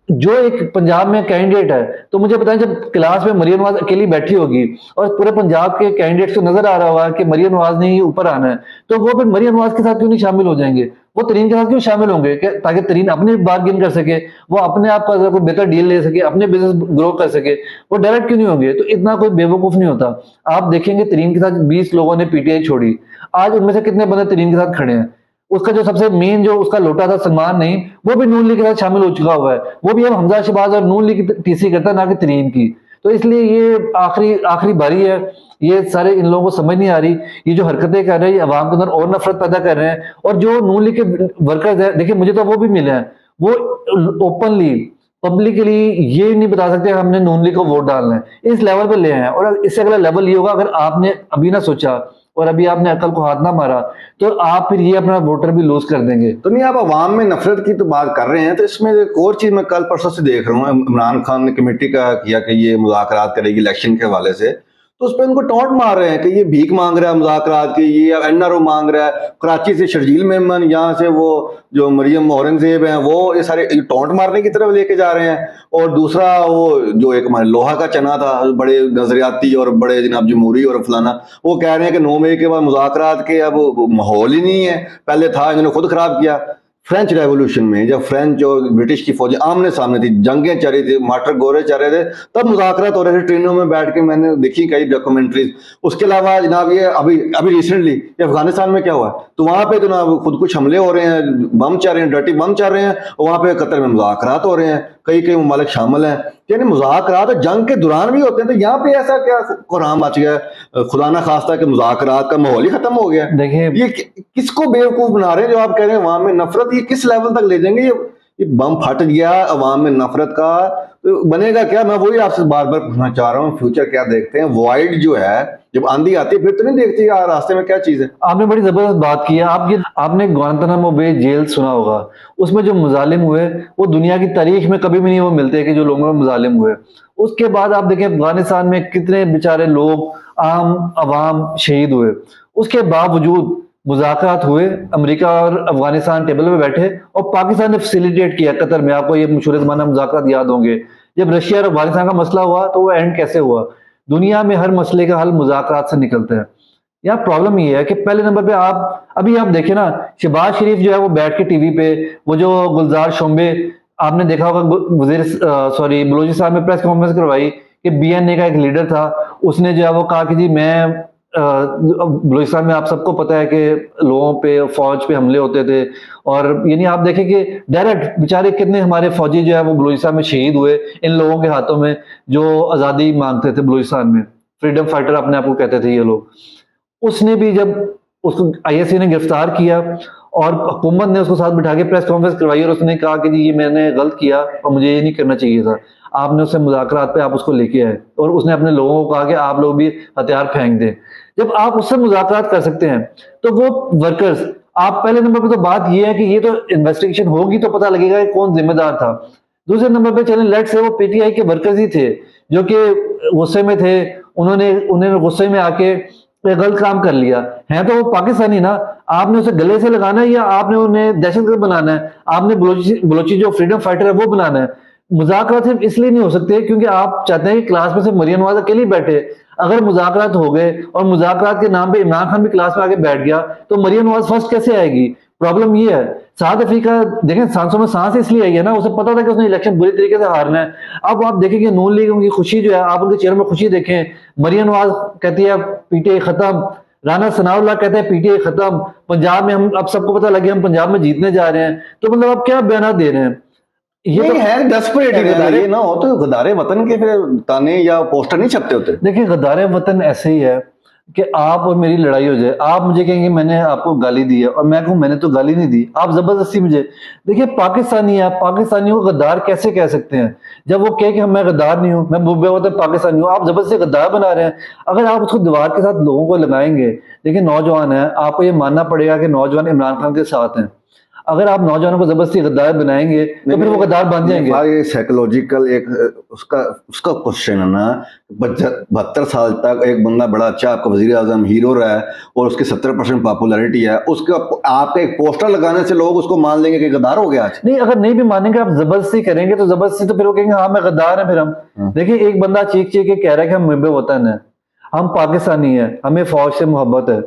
जो एक पंजाब में कैंडिडेट है, तो मुझे बताएं जब क्लास में मरियम नवाज अकेली बैठी होगी और पूरे पंजाब के कैंडिडेट्स को नजर आ रहा होगा कि मरियम नवाज ने ही ऊपर आना है, तो वो फिर मरियम नवाज के साथ क्यों नहीं शामिल हो जाएंगे? वो तरीन के साथ क्यों शामिल होंगे ताकि तरीन अपने बार्गेन कर सके, वो अपने आप का कोई बेहतर डील ले सके, अपने बिजनेस ग्रो कर सके, वो डायरेक्ट क्यों नहीं होंगे? तो इतना कोई बेवकूफ नहीं होता। आप देखेंगे तरीन के साथ 20 लोगों ने PTI छोड़ी, आज उनमें से कितने बंदे तरीन के साथ खड़े हैं? उसका जो सबसे मेन जो उसका लोटा था सलमान नहीं, वो भी नून लीग के साथ शामिल हो चुका हुआ है, वो भी अब हमजा शहबाज और नून लीग की TC करता है, ना कि तरीन की। तो इसलिए ये आखिरी आखिरी बारी है, ये सारे इन लोगों को समझ नहीं आ रही, ये जो हरकतें कर रहे हैं ये अवाम के अंदर और नफरत पैदा कर रहे हैं। और जो नून लीग के वर्कर्स है, देखिए मुझे तो वो भी मिले हैं, वो ओपनली पब्लिकली ये नहीं बता सकते हमने नून लीग को वोट डालना है, इस लेवल पे ले आए हैं। और इससे अगला लेवल ये होगा, अगर आपने अभी ना सोचा और अभी आपने अकल को हाथ ना मारा तो आप फिर ये अपना वोटर भी लूज कर देंगे। तो नहीं, आप अवाम में नफरत की तो बात कर रहे हैं, तो इसमें एक और चीज मैं कल परसों से देख रहा हूँ, इमरान खान ने कमेटी का किया कि ये मुज़ाकरात करेगी इलेक्शन के हवाले से, तो उस पर उनको टॉन्ट मार रहे हैं कि ये भीख मांग रहा है मुज़ाकरात की, ये NRO मांग रहा है, कराची से शर्जील मेमन, यहाँ से वो जो मरियम औरंगजेब हैं, वो ये सारे टॉन्ट मारने की तरफ लेके जा रहे हैं। और दूसरा वो जो एक हमारे लोहा का चना था, बड़े नजरियाती और बड़े जनाब जमहूरी और फलाना, वो कह रहे हैं कि 9 मई के बाद मुज़ाकरात के अब माहौल ही नहीं है, पहले था, इन्होंने खुद खराब किया। फ्रेंच रेवोल्यूशन में जब फ्रेंच और ब्रिटिश की फौजें आमने सामने थी, जंगें चल रही थी, मार्टर गोरे चल रहे थे, तब मुज़ाकरात हो रहे थे ट्रेनों में बैठ के, मैंने देखी कई डॉक्यूमेंट्रीज। उसके अलावा जनाब ये अभी अभी रिसेंटली अफगानिस्तान में क्या हुआ, तो वहां पे जनाब खुद कुछ हमले हो रहे हैं, बम चल रहे हैं, डर्टी बम चल रहे हैं, और वहां पे कतर में मुज़ाकरात हो रहे हैं, कई कई ममालिक शामिल हैं। यानी मुज़ाकरात जंग के दौरान भी होते हैं, तो यहाँ पे ऐसा क्या कुरान बच गया, खुदा ना खास्ता कि मुज़ाकरात का माहौल ही खत्म हो गया। देखिए ये किसको बेवकूफ बना रहे हैं जो आप कह रहे हैं अवाम में नफरत, ये किस लेवल तक ले जाएंगे? ये बम फट गया अवाम में नफरत का, तो बनेगा क्या? मैं वही आपसे बार बार पूछना चाह रहा हूँ, फ्यूचर क्या देखते हैं? वॉइड जो है, जब आंधी आती है फिर तो नहीं देखती रास्ते में क्या चीज है। आपने बड़ी जबरदस्त बात की है। आपने ग्वांतानामो बे जेल सुना होगा, उसमें जो मुजालिम हुए वो दुनिया की तारीख में कभी भी नहीं वो मिलते कि जो लोगों में मुजालिम हुए। उसके बाद आप देखें अफगानिस्तान में कितने बेचारे लोग, आम अवाम शहीद हुए, उसके बावजूद मुज़ाकरात हुए, अमेरिका और अफगानिस्तान टेबल पे बैठे और पाकिस्तान ने फैसिलिटेट किया कतर में। आपको ये मशहूर ज़माना मुज़ाकरात याद होंगे, जब रशिया और अफगानिस्तान का मसला हुआ तो वो एंड कैसे हुआ? दुनिया में हर मसले का हल मुज़ाकरात से निकलता है। यहाँ प्रॉब्लम ये है कि पहले नंबर पे अभी आप देखें ना, शहबाज शरीफ जो है वो बैठ के टीवी पे, वो जो गुलजार शोम्बे, आपने देखा होगा बलूचिस्तान में प्रेस कॉन्फ्रेंस करवाई कि BNA का एक लीडर था, उसने जो है वो कहा कि जी मैं बलूचिस्तान में आप सबको पता है कि लोगों पे फौज पे हमले होते थे, और यानी आप देखें कि डायरेक्ट बेचारे कितने हमारे फौजी जो है वो बलूचिस्तान में शहीद हुए इन लोगों के हाथों में, जो आज़ादी मांगते थे बलूचिस्तान में, फ्रीडम फाइटर अपने आप को कहते थे ये लोग। उसने भी जब उसको आईएससी ने गिरफ्तार किया और हुकूमत ने उसको साथ बिठा के प्रेस कॉन्फ्रेंस करवाई और उसने कहा कि जी ये मैंने गलत किया और मुझे ये नहीं करना चाहिए था, आपने उससे मुज़ाकरात पे आप उसको लेके आए और उसने अपने लोगों को कहा कि आप लोग भी हथियार फेंक दें। जब आप उससे मुज़ाकरात कर सकते हैं तो वो वर्कर्स, आप पहले नंबर पे तो बात ये है कि ये तो इन्वेस्टिगेशन होगी तो पता लगेगा कि कौन जिम्मेदार था। दूसरे नंबर पे चलें, लेट्स से वो पीटीआई के वर्कर्स ही थे जो कि गुस्से में थे, उन्होंने गुस्से में आके ये गलत काम कर लिया है, तो वो पाकिस्तानी ना, आपने उसे गले से लगाना है या आपने उन्हें दहशतगर्द बनाना है, आपने बलोची जो फ्रीडम फाइटर है वो बनाना है। मुज़ाकरात सिर्फ इसलिए नहीं हो सकते क्योंकि आप चाहते हैं कि क्लास में से मरियम नवाज अकेली बैठे। अगर मुज़ाकरात हो गए और मुज़ाकरात के नाम पे इमरान खान भी क्लास में आके बैठ गया तो मरियम नवाज फर्स्ट कैसे आएगी? प्रॉब्लम ये है। साउथ अफ्रीका देखें, सांसों में सांस इसलिए आई है ना, उसे पता था कि उसने इलेक्शन बुरी तरीके से हारना है। अब आप देखें कि नून लीग उनकी खुशी जो है, आप उनके चेहरे में खुशी देखें, मरियम नवाज कहती है पीटीआई खत्म, राना सनाउल्लाह कहते हैं पीटीआई खत्म, पंजाब में हम, अब सबको पता लग गया हम पंजाब में जीतने जा रहे हैं। तो मतलब आप क्या बयान दे रहे हैं? ये नहीं तो है डेस्परेट, ये ना हो तो गदारे वतन के फिर ताने या पोस्टर नहीं छपते होते। देखिए, गद्दारे वतन ऐसे ही है कि आप और मेरी लड़ाई हो जाए, आप मुझे कहेंगे मैंने आपको गाली दी है और मैं कहूँ मैंने तो गाली नहीं दी, आप जबरदस्ती मुझे, देखिए पाकिस्तानी है, पाकिस्तानियों को गद्दार कैसे कह सकते हैं? जब वो कहे कि मैं गद्दार नहीं हूँ, मैं मुब्बे वतन पाकिस्तानी हूँ, आप जबरदस्ती गद्दार बना रहे हैं। अगर आप उसको दीवार के साथ लोगों को लगाएंगे, देखिए नौजवान है, आपको ये मानना पड़ेगा कि नौजवान इमरान खान के साथ हैं। अगर आप नौजवानों को जबरदस्ती गद्दार बनाएंगे तो फिर वो गद्दार बन जाएंगे। ये साइकोलॉजिकल एक उसका उसका क्वेश्चन है ना। 72 साल तक एक बंदा बड़ा अच्छा आपका वजीर आजम हीरो रहा है और उसकी 70% पॉपुलैरिटी है, उसके आपके एक पोस्टर लगाने से लोग उसको मान लेंगे कि गद्दार हो गया आज। नहीं, अगर नहीं भी मानेंगे, आप जबरदस्ती करेंगे तो जबरदस्ती तो फिर वो कहेंगे हाँ मैं गद्दार है। फिर हम देखिए, एक बंदा चीख चीख के कह रहा है कि हम मुंबई वतन है, हम पाकिस्तानी है, हमें फौज से मोहब्बत है,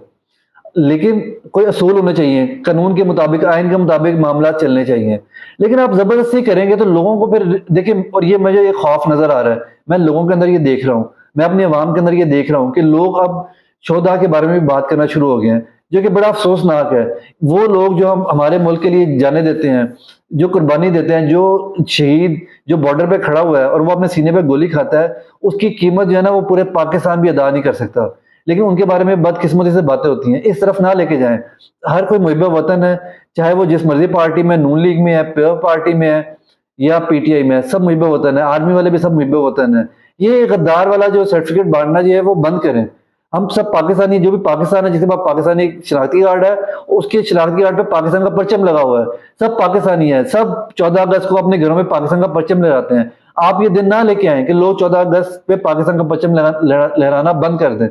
लेकिन कोई असूल होने चाहिए, कानून के मुताबिक, आइन के मुताबिक मामला चलने चाहिए। लेकिन आप जबरदस्ती करेंगे तो लोगों को फिर देखिए, और ये मुझे ये खौफ नजर आ रहा है, मैं लोगों के अंदर ये देख रहा हूँ, मैं अपनी आवाम के अंदर ये देख रहा हूँ कि लोग अब शोधा के बारे में भी बात करना शुरू हो गए हैं, जो कि बड़ा अफसोसनाक है। वो लोग जो हम हमारे मुल्क के लिए जाने देते हैं, जो कुर्बानी देते हैं, जो शहीद जो बॉर्डर पे खड़ा हुआ है और वो अपने सीने पे गोली खाता है, उसकी कीमत जो है ना वो पूरे पाकिस्तान भी अदा नहीं कर सकता। लेकिन उनके बारे में बदकिस्मती से बातें होती हैं, इस तरफ ना लेके जाएं। हर कोई मुहिब वतन है, चाहे वो जिस मर्जी पार्टी में, नून लीग में है, प्योर पार्टी में है या पीटीआई में है, सब मुहिब वतन है, आर्मी वाले भी सब मुहिब वतन है। ये गद्दार वाला जो सर्टिफिकेट बांटना जो है वो बंद करें। हम सब पाकिस्तानी, जो भी पाकिस्तान है, जिसके पास पाकिस्तानी शनाख्ती कार्ड है, उसके शनाख्ती कार्ड पे पाकिस्तान का परचम लगा हुआ है, सब पाकिस्तानी है, सब 14 अगस्त को अपने घरों में पाकिस्तान का परचम लहराते हैं। आप ये दिन ना लेके आए कि लोग 14 अगस्त पे पाकिस्तान का परचम लहराना बंद कर दें।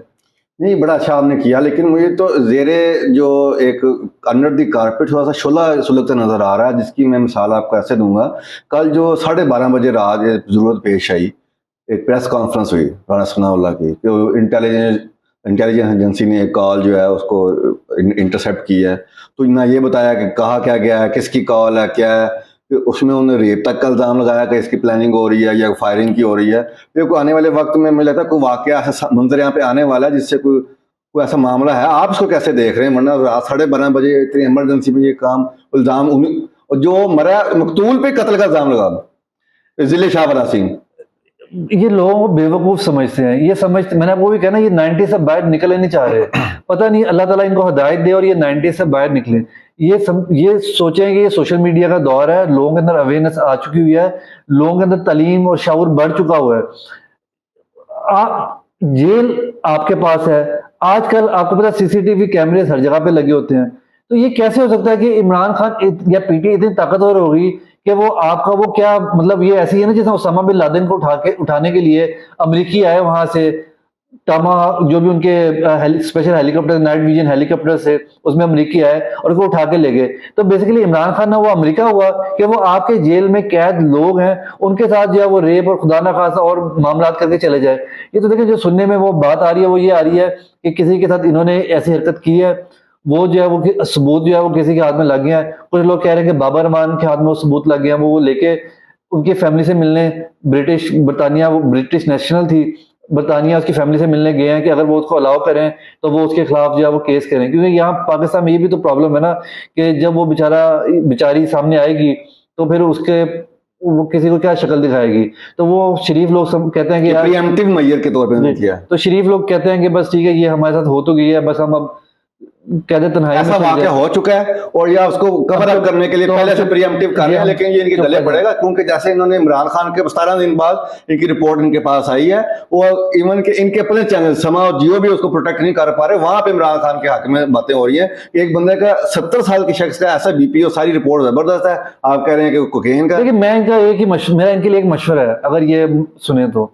नहीं, बड़ा अच्छा आपने किया, लेकिन मुझे तो जेरे जो एक अंडर दी कारपेट थोड़ा सा शोला सुलगता नजर आ रहा है, जिसकी मैं मिसाल आपको ऐसे दूंगा। कल जो 12:30 बजे रात जरूरत पेश आई, एक प्रेस कॉन्फ्रेंस हुई राना सनाउल्लाह की, तो इंटेलिजेंस एजेंसी ने एक कॉल जो है उसको इंटरसेप्ट की है, तो ना ये बताया कि कहा क्या गया है, किसकी कॉल है, क्या है, फिर उसमें उन्होंने रेप तक का इल्ज़ाम लगाया कि इसकी प्लानिंग हो रही है या फायरिंग की हो रही है। फिर कोई आने वाले वक्त में मुझे लगता है कोई वाकया ऐसा मंजर यहाँ पे आने वाला है जिससे कोई ऐसा मामला है। आप इसको कैसे देख रहे हैं? वरना रात 12:30 बजे इतनी इमरजेंसी में ये काम इल्ज़ाम जो मरा मकतूल पे कत्ल का इल्ज़ाम लगा दो, जिले शाह वरासीन। ये लोगों को बेवकूफ समझते हैं, ये समझते, मैंने आपको भी कहना, ये 90 से बाहर निकले नहीं चाह रहे। पता नहीं, अल्लाह ताला इनको हिदायत दे और ये 90 से बाहर निकले। ये सोचें कि ये सोशल मीडिया का दौर है, लोगों के अंदर अवेयरनेस आ चुकी हुई है, लोगों के अंदर तालीम और शऊर बढ़ चुका हुआ है। जेल आपके पास है, आजकल आपको पता सीसीटीवी कैमरे हर जगह पे लगे होते हैं। तो ये कैसे हो सकता है कि इमरान खान या पीटीआई इतनी ताकतवर होगी कि वो आपका वो क्या, मतलब ये ऐसी है ना जैसे उसामा बिन लादेन को उठाने के लिए अमेरिकी आए वहां से, टामा जो भी उनके special helicopter, night vision helicopter से, उसमें अमेरिकी आए और उसको उठा के ले गए। तो बेसिकली इमरान खान ना वो अमेरिका हुआ कि वो आपके जेल में कैद लोग हैं उनके साथ जो है वो रेप और खुदा ना खासा और मामला करके चले जाए। ये तो देखिए, जो सुनने में वो बात आ रही है वो ये आ रही है कि किसी के साथ इन्होंने ऐसी हरकत की है, वो जो है वो सबूत जो है वो किसी के हाथ में लग गया है। कुछ लोग कह रहे हैं कि बाबर रहमान के हाथ में वो सबूत लग गया, वो लेके उनकी फैमिली से मिलने, बरतानिया, वो ब्रिटिश नेशनल थी, बरतानिया उसकी फैमिली से मिलने गए हैं कि अगर वो उसको अलाउ करें तो वो उसके खिलाफ जो है वो केस करें, क्योंकि यहाँ पाकिस्तान में ये भी तो प्रॉब्लम है ना कि जब वो बेचारी सामने आएगी तो फिर उसके वो किसी को क्या शक्ल दिखाएगी। तो वो शरीफ लोग सब कहते हैं कि यार प्रीएम्प्टिव मेजर के तौर पे उन्होंने किया। तो शरीफ लोग कहते हैं कि बस ठीक है ये हमारे साथ हो तो गई है, बस हम अब कहते तन्हाई में ऐसा चल वाकया जाए। हो चुका है और या उसको कवर अप करने के लिए तो पहले से प्रीएम्प्टिव कर रहे हैं, लेकिन ये इनके गले चुप पड़ेगा क्योंकि जैसे इन्होंने इमरान खान के 17 दिन बाद इनकी रिपोर्ट इनके पास आई है, वो इवन के इनके अपने चैनल समा और जियो भी उसको प्रोटेक्ट नहीं कर पा रहे, वहां पे इमरान खान के हक में बातें हो रही हैं कि एक बंदे का 70 साल के शख्स का ऐसा बीपी और सारी रिपोर्ट जबरदस्त है, आप कह रहे हैं कि कोकेन का। देखिए मैं इनका एक ही मेरा इनके लिए एक मशवरा है, अगर ये सुने तो,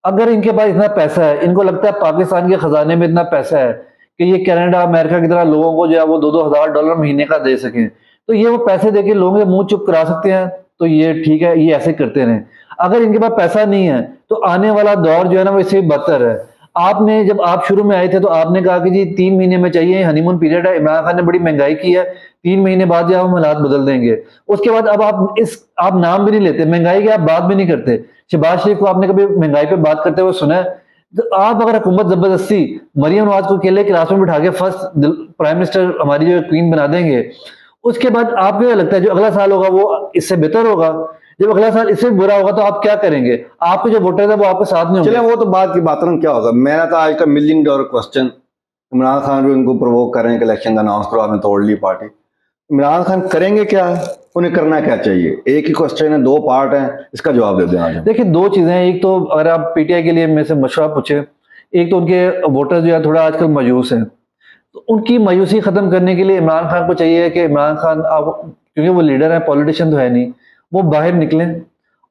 अगर इनके पास इतना पैसा है, इनको लगता है पाकिस्तान के खजाने में इतना पैसा है कि ये कनाडा अमेरिका की तरह लोगों को जो है वो $2,000 महीने का दे सकें, तो ये वो पैसे देके लोगों के मुंह चुप करा सकते हैं, तो ये ठीक है, ये ऐसे करते रहें। अगर इनके पास पैसा नहीं है तो आने वाला दौर जो है ना वो इससे भी बदतर है। आपने जब आप शुरू में आए थे तो आपने कहा कि जी 3 महीने में चाहिए, हनीमून पीरियड है, इमरान खान ने बड़ी महंगाई की है, 3 महीने बाद जो है हम हालात बदल देंगे। उसके बाद अब आप नाम भी नहीं लेते, महंगाई की आप बात भी नहीं करते। शहबाज शरीफ को आपने कभी महंगाई पे बात करते हुए सुना है? तो आप अगर हुकूमत जबरदस्ती मरियम नवाज को अकेले क्लास में बिठा के फर्स्ट प्राइम मिनिस्टर हमारी जो क्वीन बना देंगे, उसके बाद आपको क्या लगता है जो अगला साल होगा वो इससे बेहतर होगा? जब अगला साल इससे बुरा होगा तो आप क्या करेंगे? आपके जो वोटर है वो आपके साथ नहीं चले होंगे। वो तो बात की बात रहा, क्या होगा। मेरा तो आज का $1 मिलियन क्वेश्चन, इमरान खान भी उनको प्रोवोक कर रहे हैं कि इलेक्शन अनाउंस करो, आपने तोड़ ली पार्टी। इमरान खान करेंगे क्या, उन्हें करना क्या चाहिए? एक ही क्वेश्चन है, 2 पार्ट हैं, इसका जवाब दे दें आज। देखिए 2 चीजें हैं, एक तो अगर आप पीटीआई के लिए मेरे से मशवरा पूछे, एक तो उनके वोटर जो है थोड़ा आजकल मायूस हैं, तो उनकी मायूसी खत्म करने के लिए इमरान खान को चाहिए कि इमरान खान आप, क्योंकि वो लीडर है, पॉलिटिशियन तो है नहीं, वो बाहर निकलें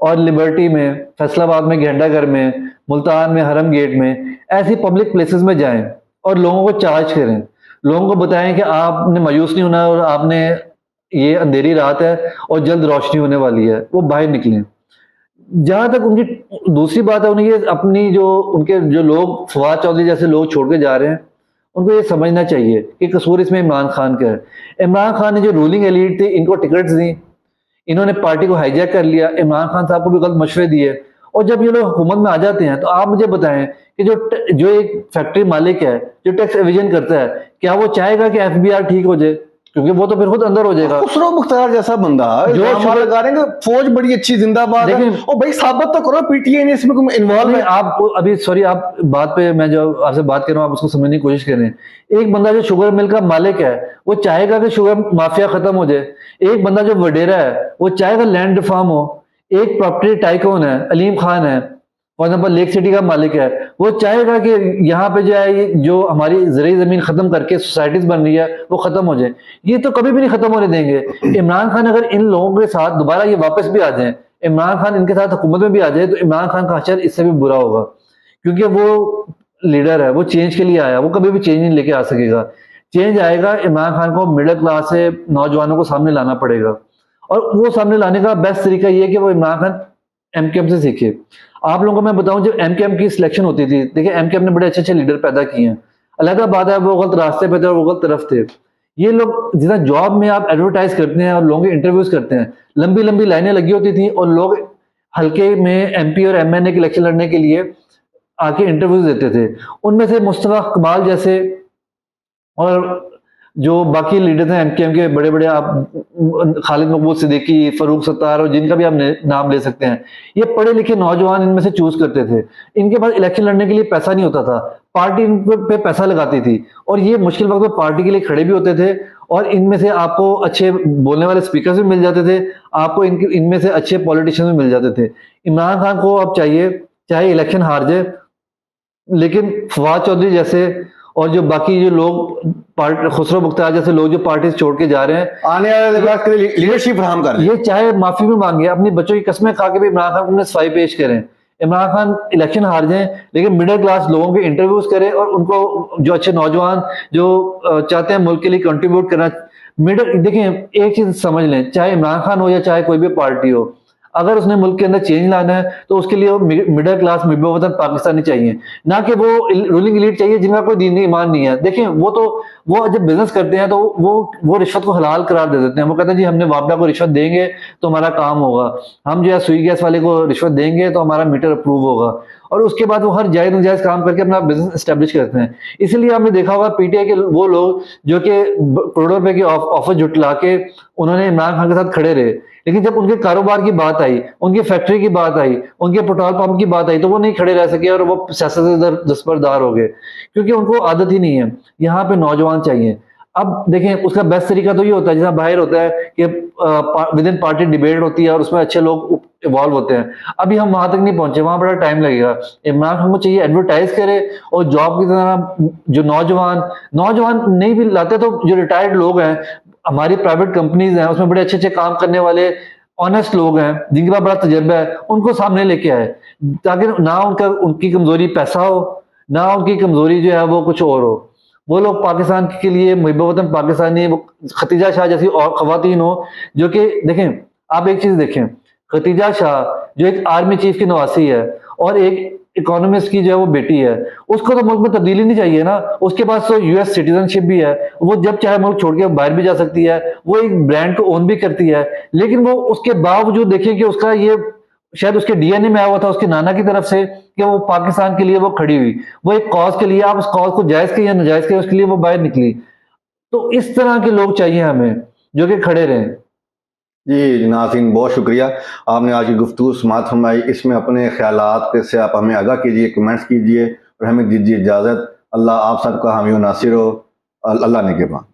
और लिबर्टी में, फैसलाबाद में, घंटाघर में, मुल्तान में, हरम गेट में, ऐसी पब्लिक प्लेसेस में जाएं और लोगों को चार्ज करें, लोगों को बताएं कि आपने मायूस नहीं होना और आपने, ये अंधेरी रात है और जल्द रोशनी होने वाली है, वो बाहर निकलें। जहां तक उनकी दूसरी बात है, उन्हें ये अपनी जो उनके जो लोग फवाद चौधरी जैसे लोग छोड़ के जा रहे हैं, उनको ये समझना चाहिए कि कसूर इसमें इमरान खान का है। इमरान खान ने जो रूलिंग एलीट थी इनको टिकट्स दी, इन्होंने पार्टी को हाईजैक कर लिया, इमरान खान साहब को भी गलत मशवरे दिए, और जब ये लोग हुकूमत में आ जाते हैं तो आप मुझे बताएं कि जो एक फैक्ट्री मालिक है जो टैक्स एविजन करता है, क्या वो चाहेगा कि एफबीआर ठीक हो जाए? क्योंकि वो तो फिर खुद अंदर हो जाएगा। खुसरो मुख्तार जैसा बंदा जो लगा रहे हैं फौज बड़ी अच्छी जिंदाबाद है, और भाई साबित तो करो पीटीआई ने इसमें इन्वॉल्व है। आप अभी सॉरी, आप बात पे मैं जो आपसे बात कर रहा हूँ आप उसको समझने की कोशिश करें। एक बंदा जो शुगर मिल का मालिक है वो चाहेगा कि शुगर माफिया खत्म हो जाए, एक बंदा जो वडेरा है वो चाहेगा लैंड रिफॉर्म हो, एक प्रॉपर्टी टाइकून है अलीम खान है, फॉर एग्जाम्पल लेक सिटी का मालिक है, वो चाहेगा कि यहाँ पे जो है जो हमारी ज़रूरी ज़मीन ख़त्म करके सोसाइटीज़ बन रही है वो ख़त्म हो जाए। ये तो कभी भी नहीं ख़त्म होने देंगे। इमरान खान अगर इन लोगों के साथ दोबारा ये वापस भी आ जाए, इमरान खान इनके साथ हुकूमत में भी आ जाए, तो इमरान खान का हशर इससे भी बुरा होगा, क्योंकि वो लीडर है, वो चेंज के लिए आया, वो कभी भी चेंज नहीं लेके आ सकेगा। चेंज आएगा, इमरान खान को मिडिल क्लास से नौजवानों को सामने लाना पड़ेगा, और वो सामने लाने का बेस्ट तरीका ये है कि वो इमरान खान एमकेएम से सीखे। आप लोगों को मैं बताऊं, जब एमकेएम की सिलेक्शन होती थी, देखिए एमकेएम ने बड़े अच्छे अच्छे लीडर पैदा किए हैं, अलग बात है वो गलत रास्ते पे थे और वो गलत तरफ थे। ये लोग जितना जॉब में आप एडवर्टाइज करते हैं और लोगों के इंटरव्यूज करते हैं, लंबी लंबी लाइनें लगी होती थी और लोग हल्के में एमपी और एमएनए के इलेक्शन लड़ने के लिए आके इंटरव्यूज देते थे। उनमें से मुस्तफा कमाल जैसे और जो बाकी लीडर हैं एमकेएम के बड़े बड़े, आप खालिद मकबूल सिद्दीकी, फरूक सत्तार और जिनका भी आप नाम ले सकते हैं, ये पढ़े लिखे नौजवान इनमें से चूज करते थे। इनके पास इलेक्शन लड़ने के लिए पैसा नहीं होता था, पार्टी इन पे पैसा लगाती थी, और ये मुश्किल वक्त में पार्टी के लिए खड़े भी होते थे, और इनमें से आपको अच्छे बोलने वाले स्पीकर भी मिल जाते थे, आपको इनमें से अच्छे पॉलिटिशियन भी मिल जाते थे। इमरान खान को अब चाहिए, चाहे इलेक्शन हार जाए, लेकिन फवाद चौधरी जैसे और जो बाकी जो लोग खुसरो मुख्तार जैसे लोग जो पार्टी छोड़ के जा रहे हैं, आने वाले वक्त के लिए लीडरशिप फराहम कर, ये चाहे माफी भी मांगे, अपनी बच्चों की कस्में खा के भी इमरान खान को सफाई पेश करें। इमरान खान इलेक्शन हार जाएं, लेकिन मिडिल क्लास लोगों के इंटरव्यूज करें, और उनको जो अच्छे नौजवान जो चाहते हैं मुल्क के लिए कंट्रीब्यूट करना, देखिए एक चीज समझ लें, चाहे इमरान खान हो या चाहे कोई भी पार्टी हो, अगर उसने मुल्क के अंदर चेंज लाना है तो उसके लिए मिडिल क्लास वतन पाकिस्तानी चाहिए, ना कि वो रूलिंग एलीट चाहिए जिनका कोई दीनी ईमान नहीं है। देखें वो जब बिजनेस करते हैं तो वो रिश्वत को हलाल करार दे देते हैं। वो कहते हैं जी हमने वापडा को रिश्वत देंगे तो हमारा काम होगा, हम जो है सुई गैस वाले को रिश्वत देंगे तो हमारा मीटर अप्रूव होगा, और उसके बाद वो हर जायज़ नाजायज़ काम करके अपना बिजनेस एस्टेब्लिश करते हैं। इसीलिए आपने देखा होगा पीटीआई के वो लोग जो कि करोड़ों रुपए की ऑफर जुटला के उन्होंने इमरान खान के साथ खड़े रहे, लेकिन जब उनके कारोबार की बात आई, उनकी फैक्ट्री की बात आई, उनके पेट्रोल पंप की बात आई, तो वो नहीं खड़े रह सके और वो सियासत से दस्तबरदार हो गए, क्योंकि उनको आदत ही नहीं है। यहाँ पे नौजवान चाहिए। अब देखें, उसका बेस्ट तरीका तो ये होता है जैसा बाहर होता है कि विद इन पार्टी डिबेट होती है और उसमें अच्छे लोग इवॉल्व होते हैं। अभी हम वहां तक नहीं पहुंचे, वहां बड़ा टाइम लगेगा। इमरान खान को चाहिए एडवर्टाइज करे और जॉब की तरह जो नौजवान नहीं भी लाते, तो जो रिटायर्ड लोग हैं, हमारी प्राइवेट कंपनीज हैं, उसमें बड़े अच्छे अच्छे काम करने वाले ऑनेस्ट लोग हैं जिनके पास बड़ा तजर्बा है, उनको सामने लेके आए, ताकि ना उनकी कमजोरी पैसा हो, ना उनकी कमजोरी जो है वो कुछ और हो। वो लोग पाकिस्तान के लिए मुहिब वतन पाकिस्तानी, वो खतीजा शाह जैसी और खवातीन हो जो कि देखें, आप एक चीज देखें, खतीजा शाह जो एक आर्मी चीफ की नवासी है और एक इकोनॉमिस्ट की जो है वो बेटी है, उसको तो मुल्क में तब्दीली नहीं चाहिए ना। उसके पास तो यूएस सिटीजनशिप भी है, वो जब चाहे मुल्क छोड़ के बाहर भी जा सकती है, वो एक ब्रांड को ओन भी करती है, लेकिन वो उसके बावजूद देखें कि उसका ये शायद उसके डीएनए में आया हुआ था उसके नाना की तरफ से कि वो पाकिस्तान के लिए वो खड़ी हुई, वो एक कॉज के लिए, आप उस कॉज को जायज के या नाजायज के, उसके लिए वो बाहर निकली। तो इस तरह के लोग चाहिए हमें जो कि खड़े रहें। जी नाज़रीन, बहुत शुक्रिया, आपने आज की गुफ्तगू समाअत फरमाई। इसमें अपने ख्यालात से आप हमें आगाह कीजिए, कमेंट्स कीजिए और हमें दीजिए इजाज़त। अल्लाह आप सबका हामी नासिर हो। अल्लाह ने के बाद।